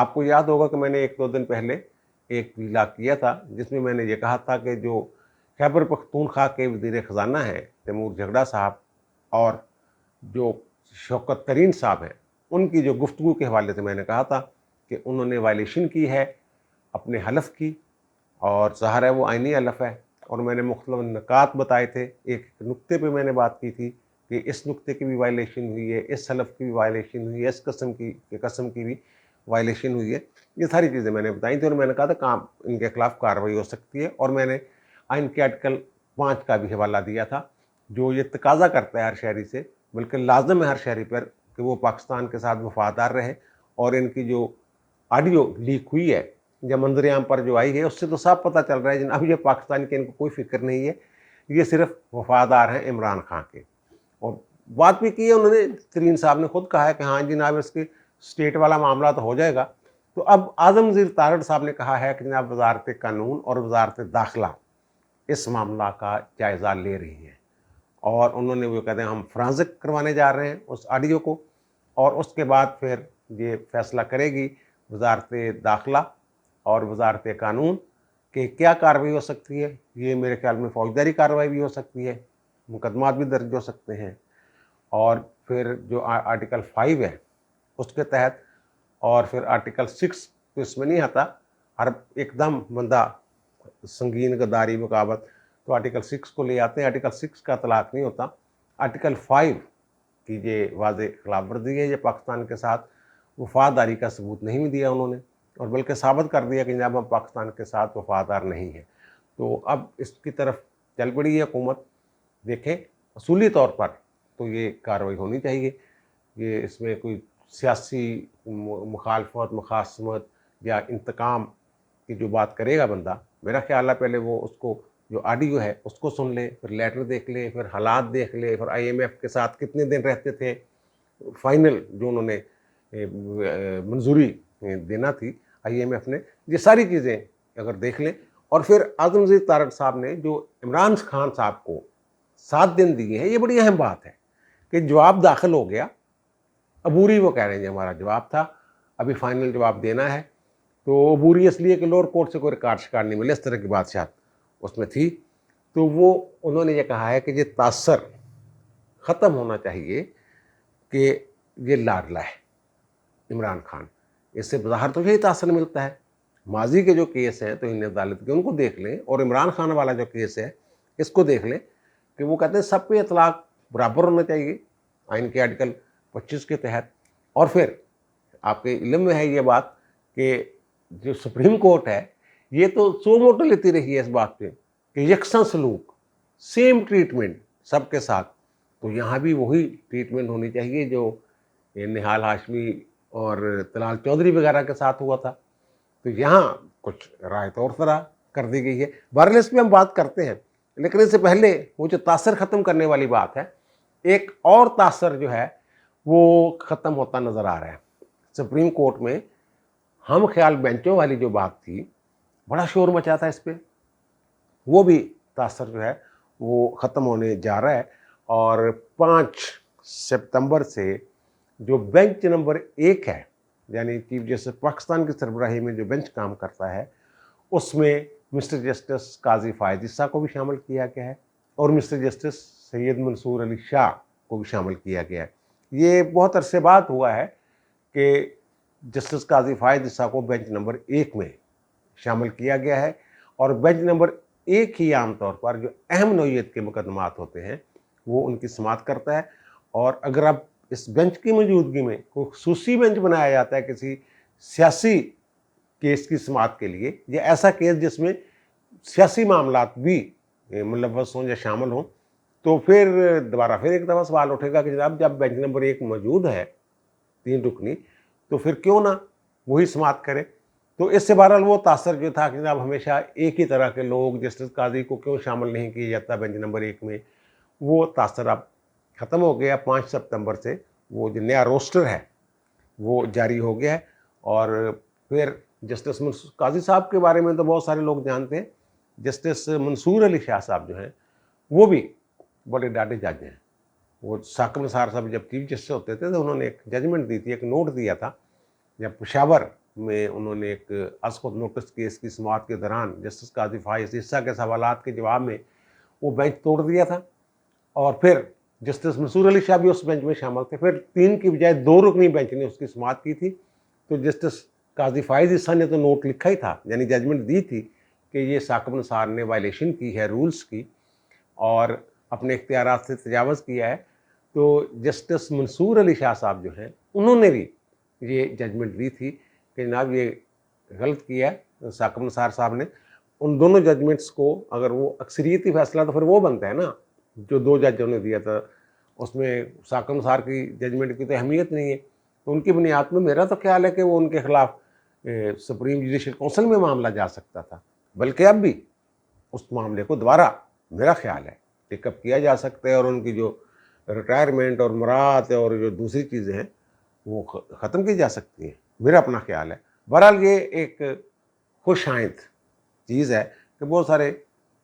آپ کو یاد ہوگا کہ میں نے 1-2 دن پہلے ایک ویلا کیا تھا جس میں نے یہ کہا تھا کہ جو خیبر پختونخوا کے وزیر خزانہ ہیں تیمور جھگڑا صاحب اور جو شوکت ترین صاحب ہیں، ان کی جو گفتگو کے حوالے سے میں نے کہا تھا کہ انہوں نے وائلیشن کی ہے اپنے حلف کی، اور ظاہر ہے وہ آئینی حلف ہے، اور میں نے مختلف نکات بتائے تھے، ایک نقطے پہ میں نے بات کی تھی کہ اس نقطے کی بھی وائلیشن ہوئی ہے، اس حلف کی بھی وائلیشن ہوئی ہے، اس قسم کی بھی وائلیشن ہوئی ہے. یہ ساری چیزیں میں نے بتائی تھیں، اور میں نے کہا تھا کام ان کے خلاف کارروائی ہو سکتی ہے. اور میں نے آئین کے آرٹیکل 5 کا بھی حوالہ دیا تھا جو یہ تقاضا کرتا ہے ہر شہری سے، بلکہ لازم ہے ہر شہری پر کہ وہ پاکستان کے ساتھ وفادار رہے. اور ان کی جو آڈیو لیک ہوئی ہے یا منظر عام پر جو آئی ہے، اس سے تو صاف پتہ چل رہا ہے جناب یہ پاکستان کے ان کو کوئی فکر نہیں ہے، یہ صرف وفادار ہیں عمران خان کے. اور بات بھی کی ہے انہوں نے، ترین صاحب نے خود کہا ہے کہ ہاں جناب اس کے اسٹیٹ والا معاملہ تو ہو جائے گا. تو اب اعظم وزیر تارڑ صاحب نے کہا ہے کہ جناب وزارت قانون اور وزارت داخلہ اس معاملہ کا جائزہ لے رہی ہیں، اور انہوں نے وہ کہتے ہیں ہم فرانزک کروانے جا رہے ہیں اس آڈیو کو، اور اس کے بعد پھر یہ فیصلہ کرے گی وزارت داخلہ اور وزارت قانون کہ کیا کارروائی ہو سکتی ہے. یہ میرے خیال میں فوجداری کارروائی بھی ہو سکتی ہے، مقدمات بھی درج ہو سکتے ہیں، اور پھر جو آرٹیکل 5 ہے اس کے تحت، اور پھر آرٹیکل 6 تو اس میں نہیں آتا، ہر ایک دم بندہ سنگین غداری بغاوت تو آرٹیکل 6 کو لے آتے ہیں. آرٹیکل 6 کا اطلاق نہیں ہوتا. آرٹیکل 5 کی یہ واضح خلاف ورزی ہے، یہ پاکستان کے ساتھ وفاداری کا ثبوت نہیں بھی دیا انہوں نے، اور بلکہ ثابت کر دیا کہ جناب ہم پاکستان کے ساتھ وفادار نہیں ہیں. تو اب اس کی طرف چل پڑی ہے حکومت. دیکھیں اصولی طور پر تو یہ کارروائی ہونی چاہیے، یہ اس میں کوئی سیاسی مخالفت، مخاصمت یا انتقام کی جو بات کرے گا بندہ، میرا خیال ہے پہلے وہ اس کو جو آڈیو ہے اس کو سن لے، پھر لیٹر دیکھ لے، پھر حالات دیکھ لے، پھر IMF کے ساتھ کتنے دن رہتے تھے، فائنل جو انہوں نے منظوری دینا تھی IMF نے، یہ ساری چیزیں اگر دیکھ لیں. اور پھر اعظم وزیر تارڑ صاحب نے جو عمران خان صاحب کو 7 دن دیے ہیں، یہ بڑی اہم بات ہے کہ جواب داخل ہو گیا، عبوری وہ کہہ رہے ہیں کہ ہمارا جواب تھا، ابھی فائنل جواب دینا ہے. تو عبوری اس لیے کہ لوور کورٹ سے کوئی ریکارڈ شکار نہیں ملے، اس طرح کی بادشاہت اس میں تھی. تو وہ انہوں نے یہ کہا ہے کہ یہ تاثر ختم ہونا چاہیے کہ یہ لاڈلا ہے عمران خان، اس سے بظاہر تو یہی تاثر ملتا ہے. ماضی کے جو کیس ہیں تو ان عدالت کے ان کو دیکھ لیں، اور عمران خان والا جو کیس ہے اس کو دیکھ لیں کہ وہ کہتے ہیں سب پہ اطلاق برابر ہونا چاہیے آئین کے آرٹیکل 25 کے تحت. اور پھر آپ کے علم میں ہے یہ بات کہ جو سپریم کورٹ ہے یہ تو سو موٹو لیتی رہی ہے اس بات پہ کہ یکساں سلوک، سیم ٹریٹمنٹ سب کے ساتھ. تو یہاں بھی وہی ٹریٹمنٹ ہونی چاہیے جو نہال ہاشمی اور طلال چودھری وغیرہ کے ساتھ ہوا تھا. تو یہاں کچھ رائے طور طرح کر دی گئی ہے. بہرحال اس پہ ہم بات کرتے ہیں، لیکن اس سے پہلے وہ جو تاثر ختم کرنے والی بات ہے، ایک اور تاثر جو ہے وہ ختم ہوتا نظر آ رہا ہے. سپریم کورٹ میں ہم خیال بینچوں والی جو بات تھی، بڑا شور مچا تھا اس پہ، وہ بھی تاثر جو ہے وہ ختم ہونے جا رہا ہے. اور 5 ستمبر سے جو بینچ نمبر 1 ہے، یعنی چیف جسٹس پاکستان کی سربراہی میں جو بینچ کام کرتا ہے، اس میں مسٹر جسٹس قاضی فائز عیسیٰ کو بھی شامل کیا گیا ہے، اور مسٹر جسٹس سید منصور علی شاہ کو بھی شامل کیا گیا ہے. یہ بہت عرصے بعد ہوا ہے کہ جسٹس قاضی فائز عیسیٰ کو بینچ نمبر 1 میں شامل کیا گیا ہے. اور بینچ نمبر 1 ہی عام طور پر جو اہم نوعیت کے مقدمات ہوتے ہیں وہ ان کی سماعت کرتا ہے. اور اگر اب اس بینچ کی موجودگی میں کوئی خصوصی بینچ بنایا جاتا ہے کسی سیاسی کیس کی سماعت کے لیے، یا ایسا کیس جس میں سیاسی معاملات بھی ملوث ہوں یا شامل ہوں، تو پھر دوبارہ پھر ایک دفعہ سوال اٹھے گا کہ جناب جب بینچ نمبر 1 موجود ہے 3 رکنی، تو پھر کیوں نہ وہی سماعت کرے. تو اس سے بہرحال وہ تاثر جو تھا کہ جناب ہمیشہ ایک ہی طرح کے لوگ جسٹس قاضی کو کیوں شامل نہیں کیا جاتا بینچ نمبر 1 میں، وہ تاثر اب ختم ہو گیا. 5 ستمبر سے وہ جو نیا روسٹر ہے وہ جاری ہو گیا ہے. اور پھر جسٹس قاضی صاحب کے بارے میں تو بہت سارے لوگ جانتے ہیں، جسٹس منصور علی شاہ صاحب جو ہیں وہ بھی بڑے ڈاڈے جج ہیں. وہ ثاقب نثار صاحب جب چیف جسٹس ہوتے تھے تو انہوں نے ایک ججمنٹ دی تھی، ایک نوٹ دیا تھا جب پشاور میں انہوں نے ایک از خود نوٹس کیس کی سماعت کے دوران جسٹس قاضی فائز عیسیٰ کے سوالات کے جواب میں وہ بینچ توڑ دیا تھا، اور پھر جسٹس منصور علی شاہ بھی اس بینچ میں شامل تھے. پھر 3 کی بجائے 2 رکنی بینچ نے اس کی سماعت کی تھی. تو جسٹس قاضی فائز عیسیٰ نے تو نوٹ لکھا ہی تھا، یعنی ججمنٹ دی تھی کہ یہ ثاقب نثار نے وائلیشن کی ہے رولز کی اور اپنے اختیارات سے تجاوز کیا ہے. تو جسٹس منصور علی شاہ صاحب جو ہیں انہوں نے بھی یہ ججمنٹ دی تھی کہ جناب یہ غلط کیا ہے ثاقب نثار صاحب نے. ان دونوں ججمنٹس کو اگر وہ اکثریتی فیصلہ تو پھر وہ بنتا ہے نا جو 2 ججوں نے دیا تھا، اس میں ثاقب نثار کی ججمنٹ کی تو اہمیت نہیں ہے. تو ان کی بنیاد میں میرا تو خیال ہے کہ وہ ان کے خلاف سپریم جوڈیشل کونسل میں معاملہ جا سکتا تھا، بلکہ اب بھی اس معاملے کو دوبارہ میرا خیال ہے پک اپ کیا جا سکتا ہے اور ان کی جو ریٹائرمنٹ اور مراد اور جو دوسری چیزیں ہیں وہ ختم کی جا سکتی ہیں، میرا اپنا خیال ہے. بہرحال یہ ایک خوش آئند چیز ہے کہ بہت سارے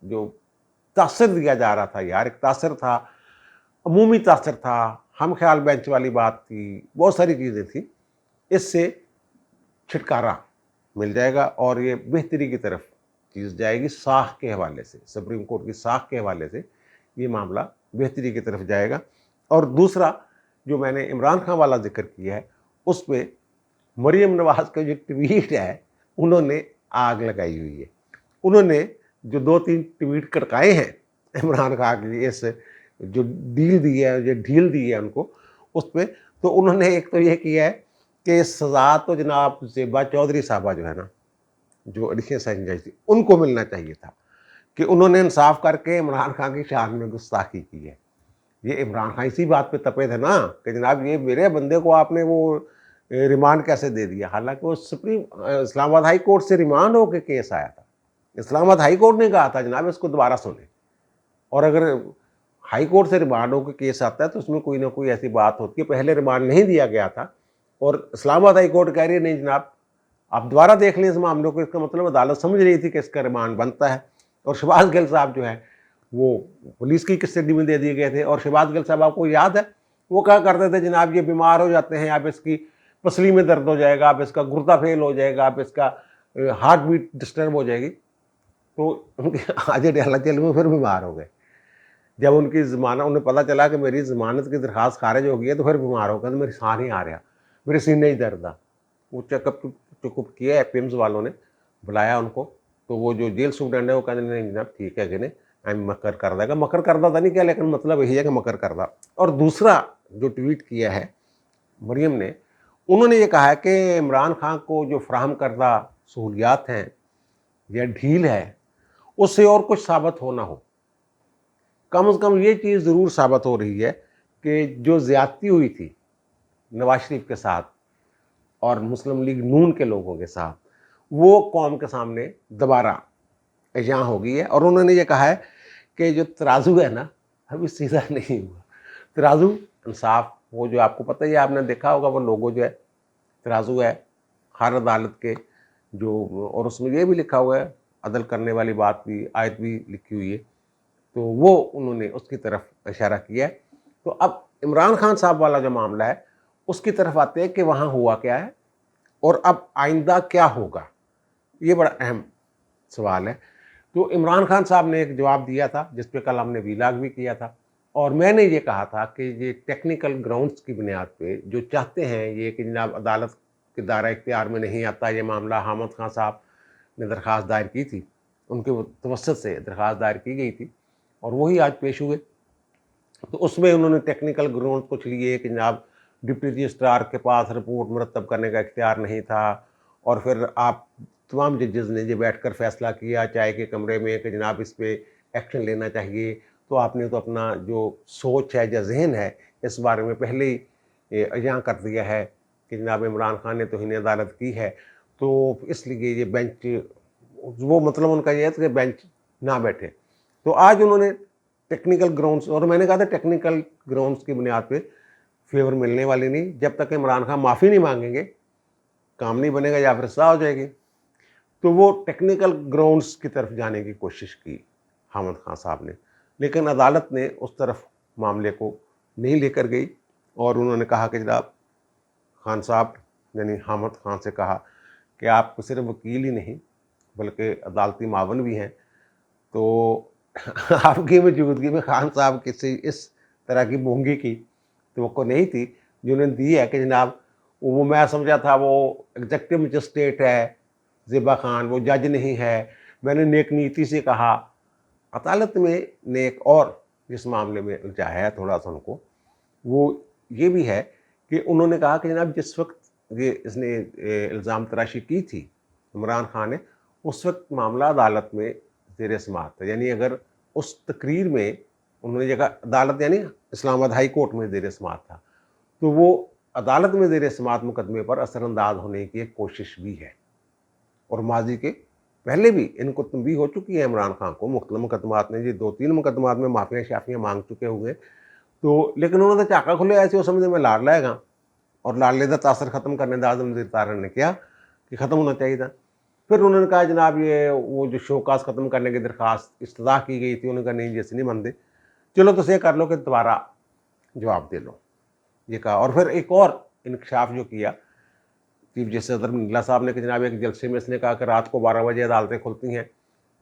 جو تاثر دیا جا رہا تھا، یار ایک تاثر تھا، عمومی تاثر تھا، ہم خیال بینچ والی بات تھی، بہت ساری چیزیں تھیں، اس سے چھٹکارا مل جائے گا اور یہ بہتری کی طرف چیز جائے گی. ساخ کے حوالے سے، سپریم کورٹ کی ساخ کے حوالے سے یہ معاملہ بہتری کی طرف جائے گا. اور دوسرا جو میں نے عمران خان والا ذکر کیا ہے، اس پہ مریم نواز کا جو ٹویٹ ہے انہوں نے آگ لگائی ہوئی ہے. انہوں نے جو 2-3 ٹویٹ کٹکائے ہیں عمران خان کی اس جو ڈیل دی ہے، جو ڈھیل دی ہے ان کو اس پہ، تو انہوں نے ایک تو یہ کیا ہے کہ سزا تو جناب زیبا چودھری صاحبہ جو ہے نا، جو ایڈیشنل سیشن جج تھی، ان کو ملنا چاہیے تھا کہ انہوں نے انصاف کر کے عمران خان کی شان میں گستاخی کی ہے. یہ عمران خان اسی بات پہ تپے تھے نا کہ جناب یہ میرے بندے کو آپ نے وہ ریمانڈ کیسے دے دیا، حالانکہ وہ اسلام آباد ہائی کورٹ سے ریمانڈ ہو کے کیس آیا تھا. اسلام آباد ہائی کورٹ نے کہا تھا جناب اس کو دوبارہ سنیں، اور اگر ہائی کورٹ سے ریمانڈ ہو کے کیس آتا ہے تو اس میں کوئی نہ کوئی ایسی بات ہوتی ہے. پہلے ریمانڈ نہیں دیا گیا تھا اور اسلام آباد ہائی کورٹ کہہ رہی ہے نہیں جناب آپ دوبارہ دیکھ لیں اس معاملے کو. اس کا مطلب عدالت سمجھ رہی تھی کہ اس کا ریمانڈ بنتا ہے. اور شہباز گل صاحب جو ہے وہ پولیس کی کسٹڈی میں دے دیے گئے تھے، اور شہباز گل صاحب آپ کو یاد ہے وہ کہا کرتے تھے جناب یہ بیمار ہو جاتے ہیں، اب اس کی پسلی میں درد ہو جائے گا، اب اس کا گردہ فیل ہو جائے گا، اب اس کا ہارٹ بیٹ ڈسٹرب ہو جائے گی. تو ان کے آج ڈیالہ جیل میں پھر بیمار ہو گئے. جب ان کی ضمانت انہیں پتہ چلا کہ میری ضمانت کی درخواست خارج ہو گئی ہے تو پھر بیمار ہو گیا. تو میری سانس نہیں آ رہا، میرے سینے ہی درد آ. وہ چیک اپ کیا ہے پیمز والوں نے، بلایا ان کو، تو وہ جو جیل سپرنٹینڈنٹ ہے وہ کہتے ہیں نہیں جناب ٹھیک ہے کہ نہیں مکر کر دے گا. مکر کردہ تھا نہیں کیا، لیکن مطلب یہی ہے کہ مکر کردہ. اور دوسرا جو ٹویٹ کیا ہے مریم نے، انہوں نے یہ کہا ہے کہ عمران خان کو جو فراہم کردہ سہولیات ہیں یا ڈھیل ہے اس سے اور کچھ ثابت ہو نہ ہو، کم از کم یہ چیز ضرور ثابت ہو رہی ہے کہ جو زیادتی ہوئی تھی نواز شریف کے ساتھ اور مسلم لیگ نون کے لوگوں کے ساتھ وہ قوم کے سامنے دوبارہ اجاں ہو گئی ہے. اور انہوں نے یہ کہا ہے کہ جو ترازو ہے نا ابھی سیدھا نہیں ہوا. ترازو انصاف وہ جو آپ کو پتہ ہی آپ نے دیکھا ہوگا وہ لوگو جو ہے ترازو ہے ہر عدالت کے جو، اور اس میں یہ بھی لکھا ہوا ہے عدل کرنے والی بات بھی آیت بھی لکھی ہوئی ہے. تو وہ انہوں نے اس کی طرف اشارہ کیا ہے. تو اب عمران خان صاحب والا جو معاملہ ہے اس کی طرف آتے ہیں کہ وہاں ہوا کیا ہے اور اب آئندہ کیا ہوگا. یہ بڑا اہم سوال ہے. تو عمران خان صاحب نے ایک جواب دیا تھا جس پہ کل ہم نے ویلاگ بھی کیا تھا، اور میں نے یہ کہا تھا کہ یہ ٹیکنیکل گراؤنڈز کی بنیاد پہ جو چاہتے ہیں یہ کہ جناب عدالت کے دائرہ اختیار میں نہیں آتا. یہ معاملہ حامد خان صاحب نے درخواست دائر کی تھی، ان کے توسط سے درخواست دائر کی گئی تھی اور وہی آج پیش ہوئے. تو اس میں انہوں نے ٹیکنیکل گراؤنڈ کچھ لیے کہ جناب ڈپٹی رجسٹرار کے پاس رپورٹ مرتب کرنے کا اختیار نہیں تھا، اور پھر آپ تمام ججز نے جو بیٹھ کر فیصلہ کیا چائے کے کمرے میں کہ جناب اس پہ ایکشن لینا چاہیے، تو آپ نے تو اپنا جو سوچ ہے یا ذہن ہے اس بارے میں پہلے ہی اجاں کر دیا ہے کہ جناب عمران خان نے توہین عدالت کی ہے. تو اس لیے یہ بینچ وہ مطلب ان کا یہ ہے کہ بینچ نہ بیٹھے. تو آج انہوں نے ٹیکنیکل گراؤنڈز، اور میں نے کہا تھا ٹیکنیکل گراؤنڈز کی بنیاد پہ فیور ملنے والی نہیں، جب تک عمران خان معافی نہیں مانگیں گے کام نہیں بنے گا یا پھر سزا ہو جائے گی. تو وہ ٹیکنیکل گراؤنڈز کی طرف جانے کی کوشش کی حامد خان صاحب نے، لیکن عدالت نے اس طرف معاملے کو نہیں لے کر گئی اور انہوں نے کہا کہ جناب خان صاحب یعنی حامد خان سے کہا کہ آپ صرف وکیل ہی نہیں بلکہ عدالتی معاون بھی ہیں، تو آپ کی موجودگی میں خان صاحب کسی اس طرح کی مونگی کی توقع نہیں تھی جو انہوں نے دی ہے کہ جناب وہ میں سمجھا تھا وہ ایگزیکٹو مجسٹریٹ ہے زیبا خان، وہ جج نہیں ہے، میں نے نیک نیتی سے کہا۔ عدالت میں نے ایک اور جس معاملے میں الجھایا ہے تھوڑا سا ان کو، وہ یہ بھی ہے کہ انہوں نے کہا کہ جناب جس وقت اس نے الزام تراشی کی تھی عمران خان نے، اس وقت معاملہ عدالت میں زیر سماعت تھا، یعنی اگر اس تقریر میں انہوں نے جگہ عدالت یعنی اسلام آباد ہائی کورٹ میں زیر سماعت تھا، تو وہ عدالت میں زیر سماعت مقدمے پر اثر انداز ہونے کی ایک کوشش بھی ہے، اور ماضی کے پہلے بھی ان کو تنبیہ ہو چکی ہے عمران خان کو مختلف مقدمات میں، یہ 2-3 مقدمات میں معافیاں شافیاں مانگ چکے ہوئے، تو لیکن انہوں نے چاکا کھلے ایسے وہ سمجھے میں لاڑ لائے گا، اور لاڑلے دا تاثر ختم کرنے دا اعظم وزیر تارن نے کیا کہ ختم ہونا چاہیے تھا۔ پھر انہوں نے کہا جناب یہ وہ جو شوکاز ختم کرنے کی درخواست استدعا کی گئی تھی، انہوں نے کہا نہیں جیسے نہیں مانتے، چلو تو یہ کر لو کہ دوبارہ جواب دے لو، یہ کہا۔ اور پھر ایک اور انکشاف جو کیا چیف جسٹس اظہر منگلا صاحب نے کہ جناب ایک جلسے میں اس نے کہا کہ رات کو 12 بجے عدالتیں کھلتی ہیں،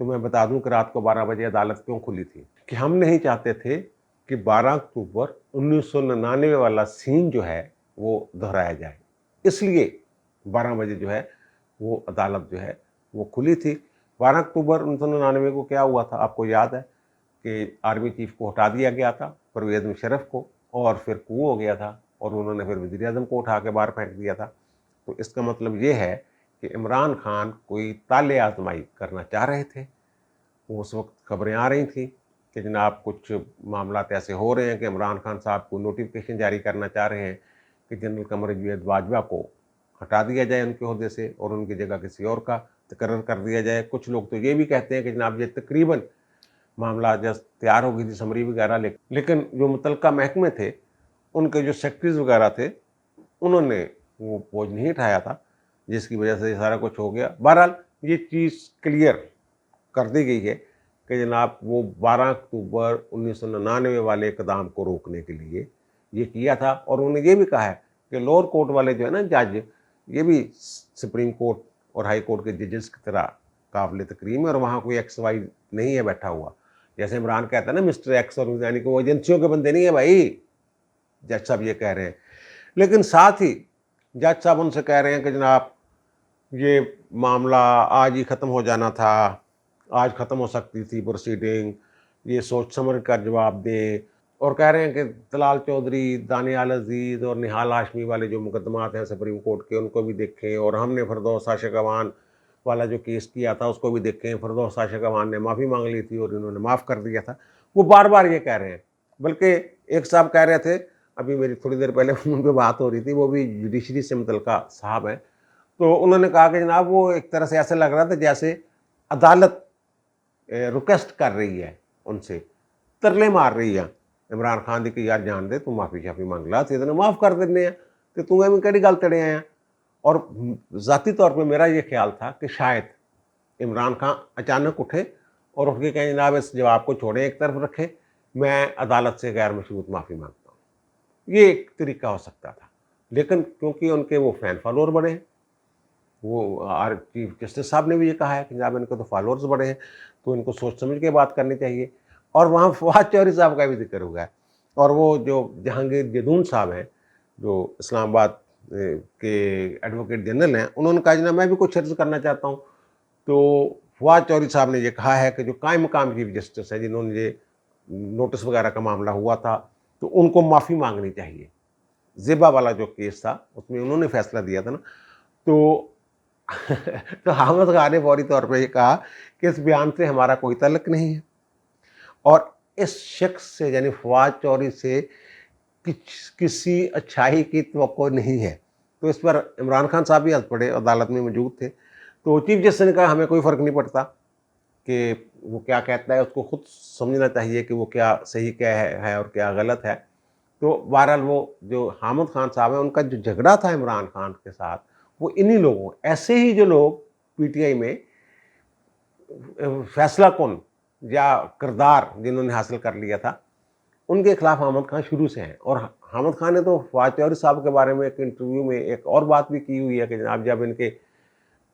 تو میں بتا دوں کہ رات کو 12 بجے عدالت کیوں کھلی تھی، کہ ہم نہیں چاہتے تھے کہ 12 اکتوبر 1999 والا سین جو ہے وہ دہرایا جائے، اس لیے 12 بجے جو ہے وہ عدالت جو ہے وہ کھلی تھی۔ 12 اکتوبر 1999 کو کیا ہوا تھا آپ کو یاد ہے کہ آرمی چیف کو ہٹا دیا گیا تھا، پرویز مشرف کو، اور پھر کو ہو گیا تھا، اور انہوں نے پھر وزیر اعظم کو اٹھا کے باہر پھینک دیا تھا۔ تو اس کا مطلب یہ ہے کہ عمران خان کوئی طالع آزمائی کرنا چاہ رہے تھے، اس وقت خبریں آ رہی تھیں کہ جناب کچھ معاملات ایسے ہو رہے ہیں کہ عمران خان صاحب کو نوٹیفیکیشن جاری کرنا چاہ رہے ہیں کہ جنرل قمر جاوید باجوہ کو ہٹا دیا جائے ان کے عہدے سے اور ان کی جگہ کسی اور کا تقرر کر دیا جائے۔ کچھ لوگ تو یہ بھی کہتے ہیں کہ جناب یہ تقریباً معاملہ جب تیار ہو گئی تھی سمری وغیرہ، لیکن جو متعلقہ محکمے تھے ان کے جو سیکٹریز وغیرہ تھے انہوں نے وہ بوجھ نہیں اٹھایا تھا، جس کی وجہ سے یہ سارا کچھ ہو گیا۔ بہرحال یہ چیز کلیئر کر دی گئی ہے کہ جناب وہ 12 اکتوبر 1999 والے اقدام کو روکنے کے لیے یہ کیا تھا، اور انہوں نے یہ بھی کہا ہے کہ لوور کورٹ والے جو ہے نا جج، یہ بھی سپریم کورٹ اور ہائی کورٹ کے ججز کی طرح قابل تکریم ہے، اور وہاں کوئی ایکس وائی نہیں ہے بیٹھا ہوا، جیسے عمران کہتا ہے نا مسٹر ایکس، اور یعنی کہ وہ ایجنسیوں کے بندے نہیں ہیں بھائی، جج صاحب یہ کہہ رہے ہیں۔ لیکن ساتھ ہی جج صاحب ان سے کہہ رہے ہیں کہ جناب یہ معاملہ آج ہی ختم ہو جانا تھا، آج ختم ہو سکتی تھی پروسیڈنگ، یہ سوچ سمجھ کر جواب دیں، اور کہہ رہے ہیں کہ طلال چودھری، دانیال عزیز اور نہال ہاشمی والے جو مقدمات ہیں سپریم کورٹ کے ان کو بھی دیکھیں، اور ہم نے فردوس عاشق اوان والا جو کیس کیا تھا اس کو بھی دیکھیں، فردوس عاشق اوان نے معافی مانگ لی تھی اور انہوں نے معاف کر دیا تھا۔ وہ بار بار یہ کہہ رہے ہیں، بلکہ ایک صاحب کہہ رہے تھے ابھی میری تھوڑی دیر پہلے ان پہ بات ہو رہی تھی، وہ بھی جوڈیشری سے متعلقہ صاحب ہیں، تو انہوں نے کہا کہ جناب وہ ایک طرح سے ایسے لگ رہا تھا جیسے عدالت ریکویسٹ کر رہی ہے، ان سے ترلے مار رہی ہے عمران خان دی کہ یار جان دے، تو معافی شافی مانگ لا، تو اتنے معاف کر دینے ہیں کہ تو ایویں کہڑی گل تڑے آیا۔ اور ذاتی طور پہ میرا یہ خیال تھا کہ شاید عمران خان اچانک اٹھے اور اٹھ کے کہیں جناب اس جواب کو چھوڑیں، ایک طرف رکھے، میں عدالت سے غیر مشروط معافی مانگتا ہوں، یہ ایک طریقہ ہو سکتا تھا۔ لیکن کیونکہ ان کے وہ فین فالوور بڑے ہیں، وہ چیف جسٹس صاحب نے بھی یہ کہا ہے کہ جناب ان کے تو فالوورز بڑے ہیں، تو ان کو سوچ سمجھ کے بات کرنی چاہیے۔ اور وہاں فواد چودھری صاحب کا بھی ذکر ہوا ہے، اور وہ جو جہانگیر جدون صاحب ہیں جو اسلام آباد کے ایڈوکیٹ جنرل ہیں، انہوں نے کہا جناب میں بھی کچھ عرض کرنا چاہتا ہوں۔ تو فواد چودھری صاحب نے یہ کہا ہے کہ جو قائم مقام چیف جسٹس ہیں جنہوں نے یہ نوٹس وغیرہ کا معاملہ ہوا تھا، تو ان کو معافی مانگنی چاہیے۔ زیبا والا جو کیس تھا اس میں انہوں نے فیصلہ دیا تھا نا، تو حامد خان نے فوری طور پہ یہ کہا کہ اس بیان سے ہمارا کوئی تعلق نہیں ہے، اور اس شخص سے یعنی فواد چودھری سے کسی اچھائی کی توقع نہیں ہے۔ تو اس پر عمران خان صاحب بھی ہنس پڑے، عدالت میں موجود تھے، تو چیف جسٹس نے کہا ہمیں کوئی فرق نہیں پڑتا کہ وہ کیا کہتا ہے، اس کو خود سمجھنا چاہیے کہ وہ کیا صحیح کیا ہے اور کیا غلط ہے۔ تو بہرحال وہ جو حامد خان صاحب ہیں ان کا جو جھگڑا تھا عمران خان کے ساتھ، وہ انہی لوگوں ایسے ہی جو لوگ پی ٹی آئی میں فیصلہ کن یا کردار جنہوں نے حاصل کر لیا تھا، ان کے خلاف حامد خان شروع سے ہیں۔ اور حامد خان نے تو فواد چودھری صاحب کے بارے میں ایک انٹرویو میں ایک اور بات بھی کی ہوئی ہے کہ جناب جب ان کے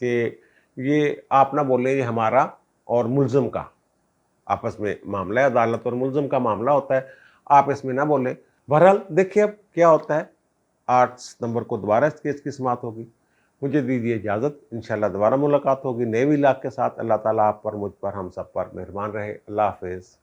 کہ یہ آپ نہ بولیں یہ ہمارا اور ملزم کا آپس میں معاملہ ہے، عدالت اور ملزم کا معاملہ ہوتا ہے، آپ اس میں نہ بولیں۔ بہرحال دیکھیے اب کیا ہوتا ہے، 8 نومبر کو دوبارہ اس کیس کی سماعت ہوگی۔ مجھے دیجیے اجازت، انشاءاللہ دوبارہ ملاقات ہوگی نئے ویلاگ کے ساتھ۔ اللہ تعالیٰ آپ پر، مجھ پر، ہم سب پر مہربان رہے۔ اللہ حافظ۔